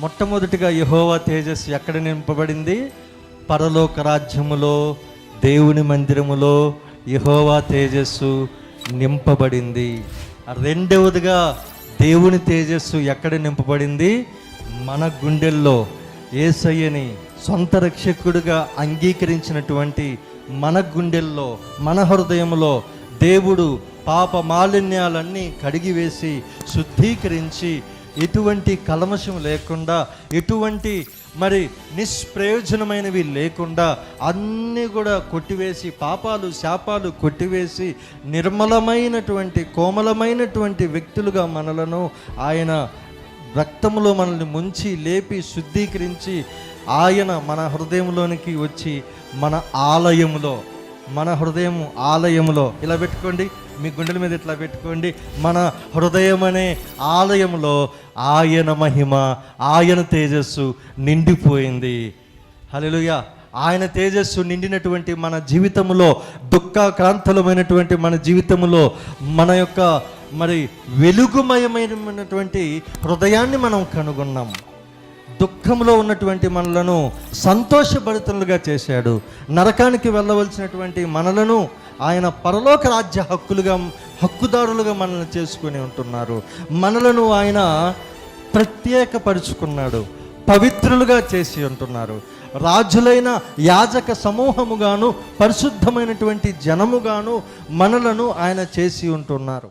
మొట్టమొదటిగా యెహోవా తేజస్సు ఎక్కడ నింపబడింది? పరలోక రాజ్యములో, దేవుని మందిరములో యెహోవా తేజస్సు నింపబడింది. రెండవదిగా దేవుని తేజస్సు ఎక్కడ నింపబడింది? మన గుండెల్లో. యేసయ్యని సొంత రక్షకుడిగా అంగీకరించినటువంటి మన గుండెల్లో, మన హృదయంలో దేవుడు పాప మాలిన్యాలన్నీ కడిగివేసి శుద్ధీకరించి ఎటువంటి కల్మషం లేకుండా, ఎటువంటి నిష్ప్రయోజనమైనవి లేకుండా అన్నీ కూడా కొట్టివేసి, పాపాలు శాపాలు కొట్టివేసి నిర్మలమైనటువంటి కోమలమైనటువంటి వ్యక్తులుగా మనలను ఆయన రక్తంలో మనల్ని ముంచి లేపి శుద్ధీకరించి ఆయన మన హృదయంలోనికి వచ్చి మన ఆలయములో ఇలా పెట్టుకోండి, మీ గుండెల మీద ఇట్లా పెట్టుకోండి. మన హృదయం అనే ఆలయంలో ఆయన మహిమ, ఆయన తేజస్సు నిండిపోయింది. హల్లెలూయా. ఆయన తేజస్సు నిండినటువంటి మన జీవితంలో, దుఃఖాక్రాంతలమైనటువంటి మన జీవితంలో మన యొక్క వెలుగుమయమైనటువంటి హృదయాన్ని మనం కనుగొన్నాం. దుఃఖంలో ఉన్నటువంటి మనలను సంతోషభరితులుగా చేశాడు. నరకానికి వెళ్ళవలసినటువంటి మనలను ఆయన పరలోక రాజ్య హక్కుదారులుగా మనల్ని చేసుకుని ఉంటున్నారు. మనలను ఆయన ప్రత్యేకపరుచుకున్నాడు, పవిత్రులుగా చేసి ఉంటున్నారు. రాజులైన యాజక సమూహముగాను, పరిశుద్ధమైనటువంటి జనముగాను మనలను ఆయన చేసి ఉంటున్నారు.